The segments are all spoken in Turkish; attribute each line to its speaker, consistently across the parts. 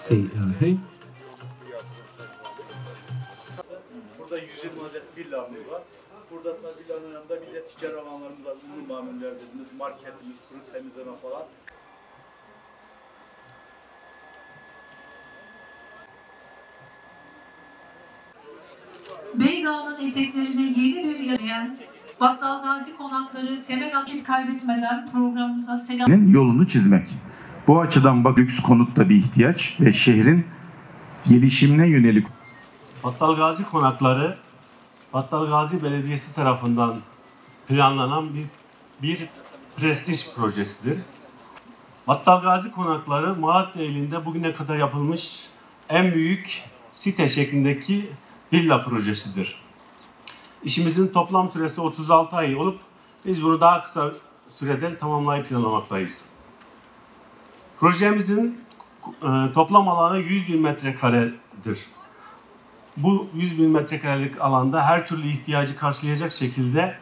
Speaker 1: CIA.
Speaker 2: Burada 120 adet villamız var. Burada da villanın yanında bir de ticari alanlarımız var. Ünlü mamuller dediniz, marketimiz, kuru temizleme falan.
Speaker 3: Beydağ'ın eteklerine yeni bir yarayan Battal Gazi Konakları temel vakit kaybetmeden programımıza selam.
Speaker 4: Yolunu çizmek. Bu açıdan bak, lüks konut da bir ihtiyaç ve şehrin gelişimine yönelik.
Speaker 5: Battal Gazi Konakları, Battal Gazi Belediyesi tarafından planlanan bir prestij projesidir. Battal Gazi Konakları, Malatya ilinde bugüne kadar yapılmış en büyük site şeklindeki villa projesidir. İşimizin toplam süresi 36 ay olup biz bunu daha kısa sürede tamamlayıp planlamaktayız. Projemizin toplam alanı 100.000 metrekaredir. Bu 100.000 metrekarelik alanda her türlü ihtiyacı karşılayacak şekilde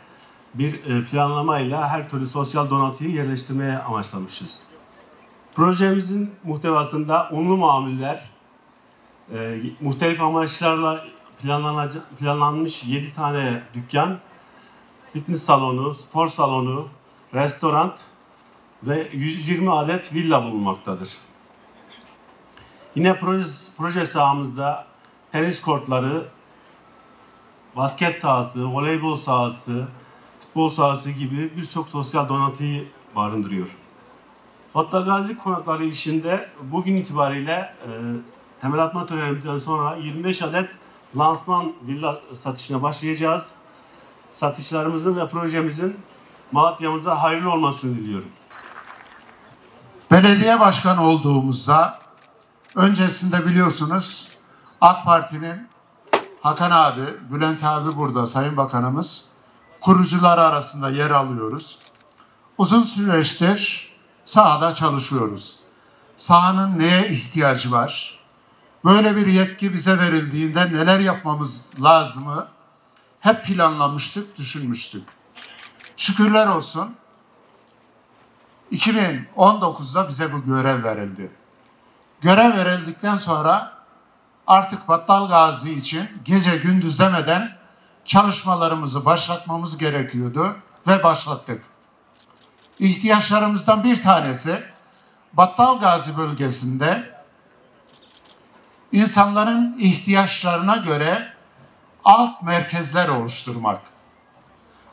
Speaker 5: bir planlamayla her türlü sosyal donatıyı yerleştirmeye amaçlamışız. Projemizin muhtevasında unlu mamuller, muhtelif amaçlarla planlanmış 7 tane dükkan, fitness salonu, spor salonu, restoran ve 120 adet villa bulunmaktadır. Yine proje sahamızda tenis kortları, basket sahası, voleybol sahası, futbol sahası gibi birçok sosyal donatıyı barındırıyor. Battal Gazi Konakları işinde bugün itibariyle temel atma törenimizden sonra 25 adet lansman villa satışına başlayacağız. Satışlarımızın ve projemizin Malatya'mıza hayırlı olmasını diliyorum.
Speaker 6: Belediye başkanı olduğumuzda öncesinde biliyorsunuz AK Parti'nin Hakan abi, Bülent abi burada, Sayın Bakanımız, kurucuları arasında yer alıyoruz. Uzun süreçtir sahada çalışıyoruz. Sahanın neye ihtiyacı var? Böyle bir yetki bize verildiğinde neler yapmamız lazımı hep planlamıştık, düşünmüştük. Şükürler olsun 2019'da bize bu görev verildi. Görev verildikten sonra artık Battal Gazi için gece gündüz demeden çalışmalarımızı başlatmamız gerekiyordu ve başlattık. İhtiyaçlarımızdan bir tanesi Battal Gazi bölgesinde insanların ihtiyaçlarına göre alt merkezler oluşturmak.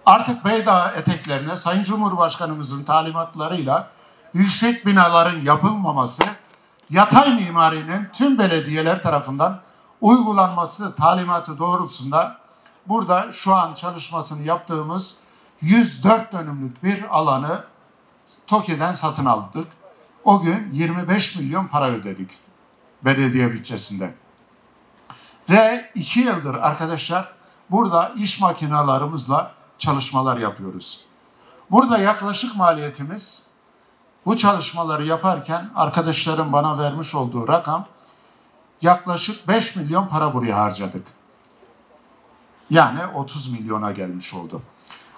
Speaker 6: Artık Beydağ eteklerine Sayın Cumhurbaşkanımızın talimatlarıyla yüksek binaların yapılmaması, yatay mimarinin tüm belediyeler tarafından uygulanması talimatı doğrultusunda burada şu an çalışmasını yaptığımız 104 dönümlük bir alanı TOKİ'den satın aldık. O gün 25 milyon para ödedik belediye bütçesinden. Ve 2 yıldır arkadaşlar burada iş makinalarımızla çalışmalar yapıyoruz. Burada yaklaşık maliyetimiz bu çalışmaları yaparken arkadaşlarım bana vermiş olduğu rakam yaklaşık 5 milyon para buraya harcadık. Yani 30 milyona gelmiş oldu.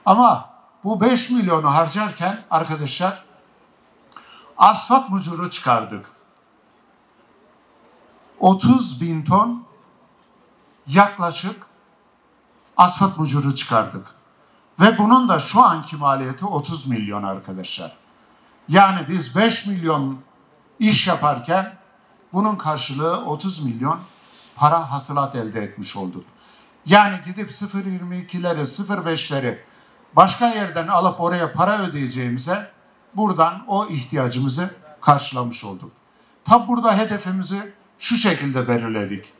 Speaker 6: Ama bu 5 milyonu harcarken arkadaşlar asfalt mucuru çıkardık. 30.000 ton yaklaşık asfalt mucuru çıkardık. Ve bunun da şu anki maliyeti 30 milyon arkadaşlar. Yani biz 5 milyon iş yaparken bunun karşılığı 30 milyon para hasılat elde etmiş olduk. Yani gidip 0.22'leri, 0.5'leri başka yerden alıp oraya para ödeyeceğimize buradan o ihtiyacımızı karşılamış olduk. Tabi burada hedefimizi şu şekilde belirledik.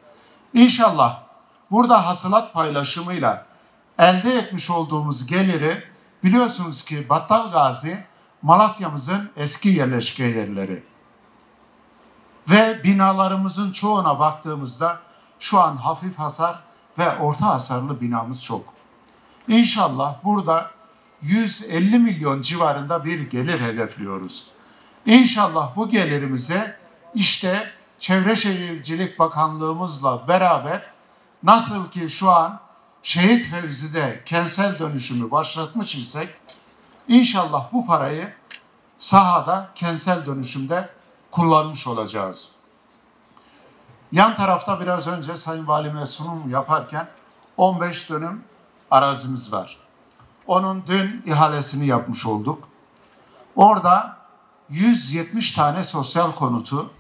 Speaker 6: İnşallah burada hasılat paylaşımıyla elde etmiş olduğumuz geliri, biliyorsunuz ki Battal Gazi Malatya'mızın eski yerleşke yerleri. Ve binalarımızın çoğuna baktığımızda şu an hafif hasar ve orta hasarlı binamız çok. İnşallah burada 150 milyon civarında bir gelir hedefliyoruz. İnşallah bu gelirimize işte Çevre Şehircilik Bakanlığımızla beraber nasıl ki şu an Şehit Fevzi'de kentsel dönüşümü başlatmış isek inşallah bu parayı sahada kentsel dönüşümde kullanmış olacağız. Yan tarafta biraz önce Sayın Valime sunum yaparken 15 dönüm arazimiz var. Onun dün ihalesini yapmış olduk. Orada 170 tane sosyal konutu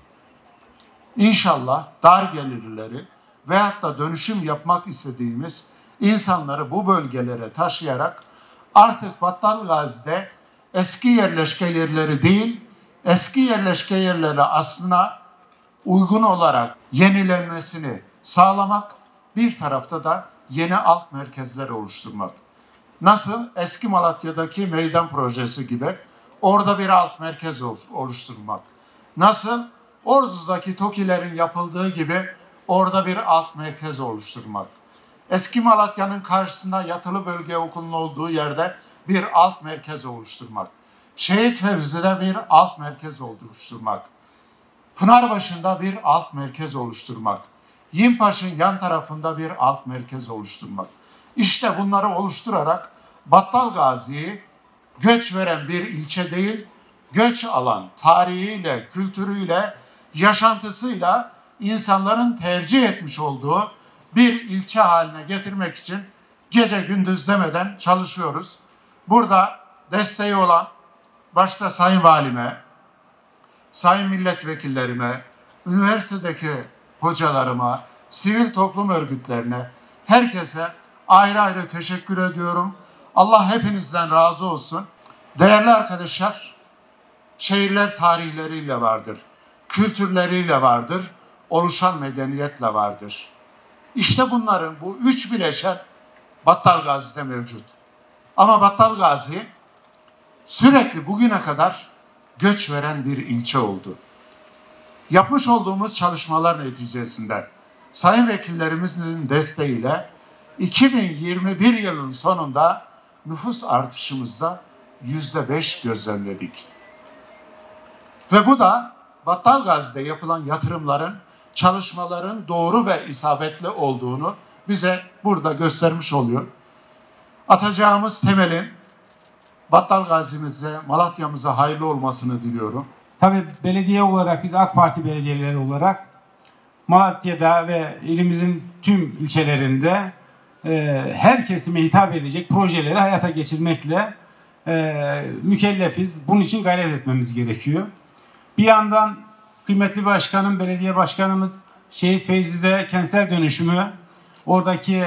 Speaker 6: inşallah dar gelirlileri veyahut da dönüşüm yapmak istediğimiz insanları bu bölgelere taşıyarak artık Battalgazi'de eski yerleşke yerleri değil, eski yerleşke yerleri aslına uygun olarak yenilenmesini sağlamak, bir tarafta da yeni alt merkezler oluşturmak. Nasıl? Eski Malatya'daki meydan projesi gibi orada bir alt merkez oluşturmak. Nasıl? Orduz'daki TOKİ'lerin yapıldığı gibi orada bir alt merkez oluşturmak. Eski Malatya'nın karşısında yatılı bölge okulunun olduğu yerde bir alt merkez oluşturmak. Şehit Fevzi'de bir alt merkez oluşturmak. Pınarbaşı'nda bir alt merkez oluşturmak. Yimpaş'ın yan tarafında bir alt merkez oluşturmak. İşte bunları oluşturarak Battalgazi'yi göç veren bir ilçe değil, göç alan tarihiyle, kültürüyle, yaşantısıyla insanların tercih etmiş olduğu bir ilçe haline getirmek için gece gündüz demeden çalışıyoruz. Burada desteği olan başta Sayın Valime, sayın milletvekillerime, üniversitedeki hocalarıma, sivil toplum örgütlerine, herkese ayrı ayrı teşekkür ediyorum. Allah hepinizden razı olsun. Değerli arkadaşlar, şehirler tarihleriyle vardır, kültürleriyle vardır, oluşan medeniyetle vardır. İşte bunların bu üç bileşen Battalgazi'de mevcut. Ama Battalgazi sürekli bugüne kadar göç veren bir ilçe oldu. Yapmış olduğumuz çalışmalar neticesinde sayın vekillerimizin desteğiyle 2021 yılının sonunda nüfus artışımızda %5 gözlemledik. Ve bu da Battalgazi'de yapılan yatırımların, çalışmaların doğru ve isabetli olduğunu bize burada göstermiş oluyor. Atacağımız temelin Battalgazi'mize, Malatya'mıza hayırlı olmasını diliyorum.
Speaker 1: Tabii belediye olarak, biz AK Parti belediyeleri olarak Malatya'da ve ilimizin tüm ilçelerinde her kesime hitap edecek projeleri hayata geçirmekle mükellefiz. Bunun için gayret etmemiz gerekiyor. Bir yandan kıymetli başkanım, belediye başkanımız Şehit Feyzi'de kentsel dönüşümü, oradaki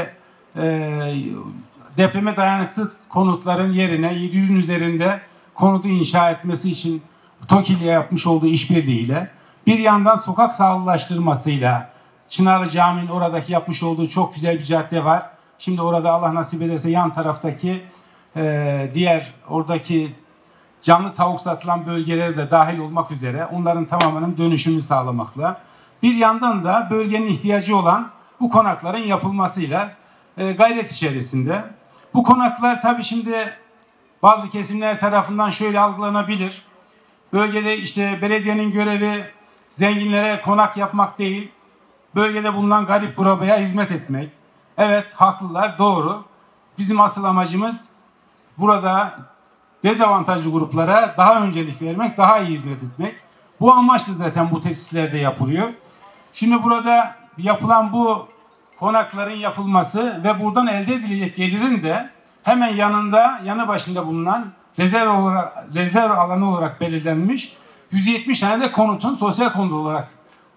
Speaker 1: depreme dayanıksız konutların yerine 700'ün üzerinde konutu inşa etmesi için TOKİ'yle yapmış olduğu işbirliğiyle, bir yandan sokak sağlıklaştırmasıyla, Çınarlı Camii'nin oradaki yapmış olduğu çok güzel bir cadde var. Şimdi orada Allah nasip ederse yan taraftaki diğer oradaki canlı tavuk satılan bölgeleri de dahil olmak üzere onların tamamının dönüşümünü sağlamakla, bir yandan da bölgenin ihtiyacı olan bu konakların yapılmasıyla gayret içerisinde. Bu konaklar tabii şimdi bazı kesimler tarafından şöyle algılanabilir. Bölgede işte belediyenin görevi zenginlere konak yapmak değil, bölgede bulunan garip kurabaya hizmet etmek. Evet, haklılar, doğru. Bizim asıl amacımız burada dezavantajlı gruplara daha öncelik vermek, daha iyi hizmet etmek. Bu amaçla zaten bu tesislerde yapılıyor. Şimdi burada yapılan bu konakların yapılması ve buradan elde edilecek gelirin de hemen yanı başında bulunan rezerv alanı olarak belirlenmiş 170 tane de konutun sosyal konut olarak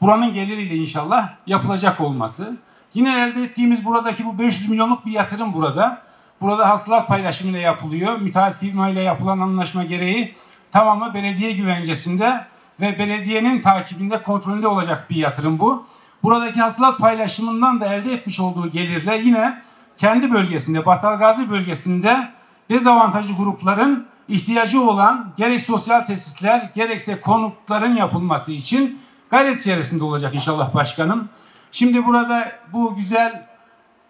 Speaker 1: buranın geliriyle inşallah yapılacak olması. Yine elde ettiğimiz buradaki bu 500 milyonluk bir yatırım burada. Burada hasılat paylaşımıyla yapılıyor. Müteahhit firma ile yapılan anlaşma gereği tamamı belediye güvencesinde ve belediyenin takibinde, kontrolünde olacak bir yatırım bu. Buradaki hasılat paylaşımından da elde etmiş olduğu gelirle yine kendi bölgesinde, Battalgazi bölgesinde dezavantajlı grupların ihtiyacı olan gerek sosyal tesisler, gerekse konutların yapılması için gayret içerisinde olacak inşallah başkanım. Şimdi burada bu güzel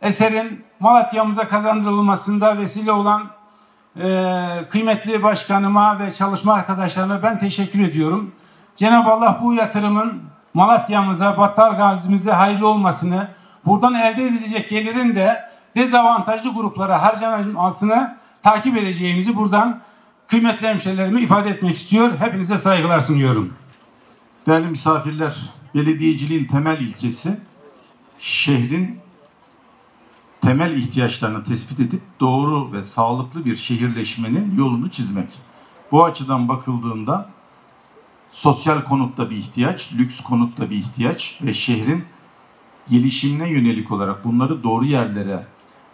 Speaker 1: eserin Malatya'mıza kazandırılmasında vesile olan kıymetli başkanıma ve çalışma arkadaşlarına ben teşekkür ediyorum. Cenab-ı Allah bu yatırımın Malatya'mıza, Battalgazi'mize hayırlı olmasını, buradan elde edilecek gelirin de dezavantajlı gruplara harcanmasını takip edeceğimizi buradan kıymetli hemşerilerime ifade etmek istiyor. Hepinize saygılar sunuyorum.
Speaker 4: Değerli misafirler, belediyeciliğin temel ilkesi şehrin temel ihtiyaçlarını tespit edip doğru ve sağlıklı bir şehirleşmenin yolunu çizmek. Bu açıdan bakıldığında sosyal konutta bir ihtiyaç, lüks konutta bir ihtiyaç ve şehrin gelişimine yönelik olarak bunları doğru yerlere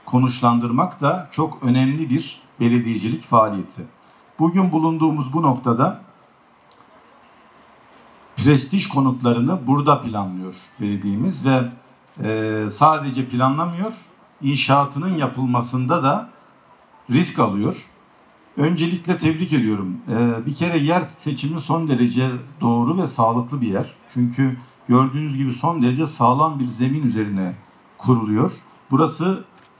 Speaker 4: konuşlandırmak da çok önemli bir belediyecilik faaliyeti. Bugün bulunduğumuz bu noktada prestij konutlarını burada planlıyor belediyemiz ve sadece planlamıyor, inşaatının yapılmasında da risk alıyor. Öncelikle tebrik ediyorum. Bir kere yer seçimi son derece doğru ve sağlıklı bir yer. Çünkü gördüğünüz gibi son derece sağlam bir zemin üzerine kuruluyor.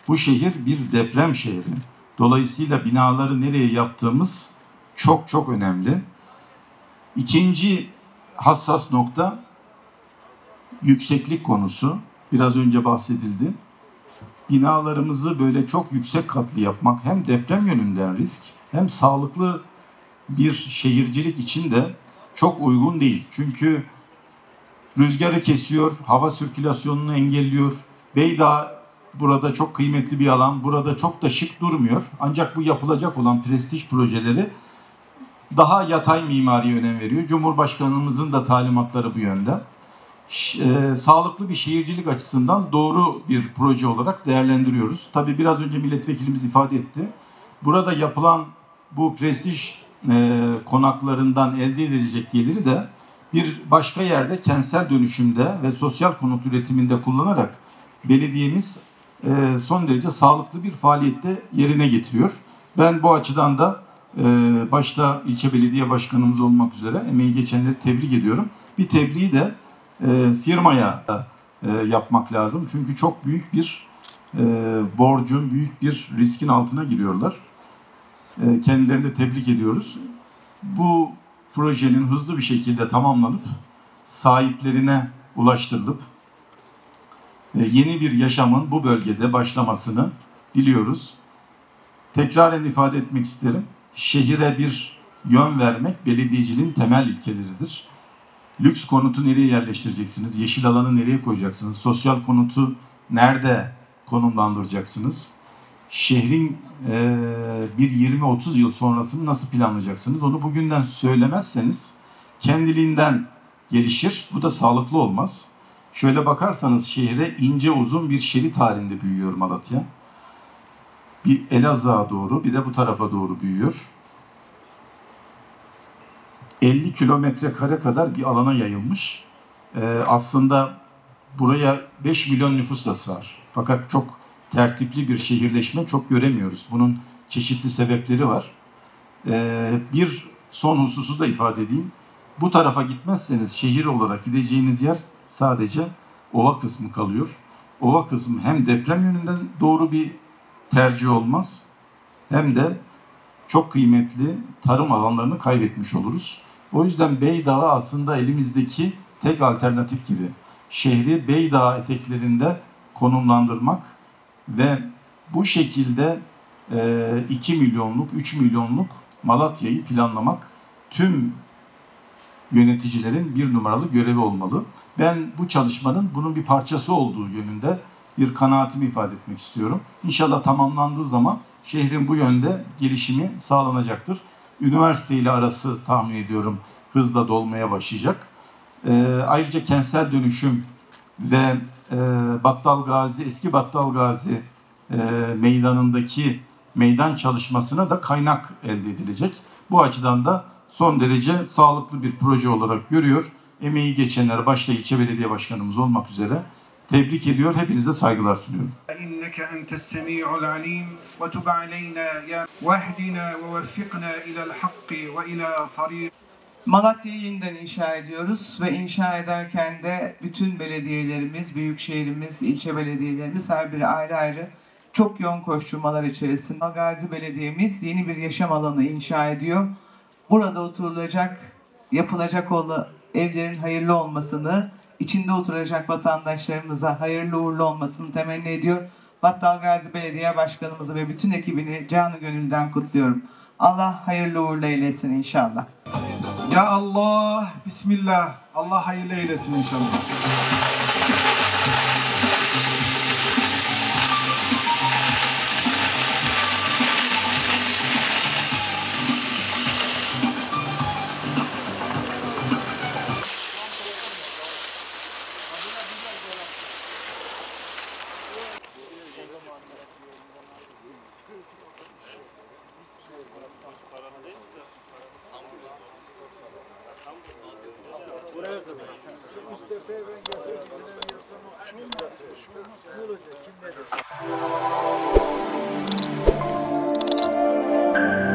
Speaker 4: Bu şehir bir deprem şehri. Dolayısıyla binaları nereye yaptığımız çok çok önemli. İkinci hassas nokta yükseklik konusu. Biraz önce bahsedildi. Binalarımızı böyle çok yüksek katlı yapmak hem deprem yönünden risk hem sağlıklı bir şehircilik için de çok uygun değil. Çünkü rüzgarı kesiyor, hava sirkülasyonunu engelliyor. Beydağ burada çok kıymetli bir alan, burada çok da şık durmuyor. Ancak bu yapılacak olan prestij projeleri daha yatay mimariye önem veriyor. Cumhurbaşkanımızın da talimatları bu yönde. Sağlıklı bir şehircilik açısından doğru bir proje olarak değerlendiriyoruz. Tabii biraz önce milletvekilimiz ifade etti. Burada yapılan bu prestij konaklarından elde edilecek geliri de bir başka yerde kentsel dönüşümde ve sosyal konut üretiminde kullanarak belediyemiz son derece sağlıklı bir faaliyette yerine getiriyor. Ben bu açıdan da başta ilçe belediye başkanımız olmak üzere emeği geçenleri tebrik ediyorum. Bir tebriği de firmaya yapmak lazım. Çünkü çok büyük bir borcun, büyük bir riskin altına giriyorlar. Kendilerini de tebrik ediyoruz. Bu projenin hızlı bir şekilde tamamlanıp sahiplerine ulaştırılıp yeni bir yaşamın bu bölgede başlamasını diliyoruz. Tekraren ifade etmek isterim. Şehire bir yön vermek belediyeciliğin temel ilkeleridir. Lüks konutu nereye yerleştireceksiniz? Yeşil alanı nereye koyacaksınız? Sosyal konutu nerede konumlandıracaksınız? Şehrin bir 20-30 yıl sonrasını nasıl planlayacaksınız? Onu bugünden söylemezseniz kendiliğinden gelişir. Bu da sağlıklı olmaz. Şöyle bakarsanız şehre ince uzun bir şerit halinde büyüyor Malatya. Bir Elazığ'a doğru bir de bu tarafa doğru büyüyor. 50 kilometre kare kadar bir alana yayılmış. Aslında buraya 5 milyon nüfus da sığar. Fakat çok tertipli bir şehirleşme çok göremiyoruz. Bunun çeşitli sebepleri var. Bir son hususu da ifade edeyim. Bu tarafa gitmezseniz şehir olarak gideceğiniz yer sadece ova kısmı kalıyor. Ova kısmı hem deprem yönünden doğru bir tercih olmaz hem de çok kıymetli tarım alanlarını kaybetmiş oluruz. O yüzden Beydağ'ı aslında elimizdeki tek alternatif gibi. Şehri Beydağ eteklerinde konumlandırmak ve bu şekilde 2 milyonluk, 3 milyonluk Malatya'yı planlamak tüm yöneticilerin bir numaralı görevi olmalı. Ben bu çalışmanın bunun bir parçası olduğu yönünde bir kanaatimi ifade etmek istiyorum. İnşallah tamamlandığı zaman şehrin bu yönde gelişimi sağlanacaktır. Üniversite ile arası tahmin ediyorum hızla dolmaya başlayacak. Ayrıca kentsel dönüşüm ve Battal Gazi, eski Battal Gazi meydanındaki meydan çalışmasına da kaynak elde edilecek. Bu açıdan da son derece sağlıklı bir proje olarak görüyor. Emeği geçenler başta ilçe belediye başkanımız olmak üzere tebrik ediyor. Hepinize saygılar sunuyorum.
Speaker 7: إنك أنت السميع العليم وتب علينا يا واهدنا ووفقنا إلى الحق وإلى طريق.
Speaker 8: Malatya'yı yeniden inşa ediyoruz ve inşa ederken de bütün belediyelerimiz, büyükşehirimiz, ilçe belediyelerimiz her biri ayrı ayrı çok yoğun koşturmalar içerisinde. Gazi Belediye'miz yeni bir yaşam alanı inşa ediyor. Burada oturulacak, yapılacak olan evlerin hayırlı olmasını, içinde oturacak vatandaşlarımıza hayırlı uğurlu olmasını temenni ediyor. Battal Gazi Belediye Başkanımızı ve bütün ekibini canı gönülden kutluyorum. Allah hayırlı uğurlu eylesin inşallah.
Speaker 7: Ya Allah, Bismillah. Allah hayırlı eylesin inşallah.
Speaker 2: Ne olacak? Kim ne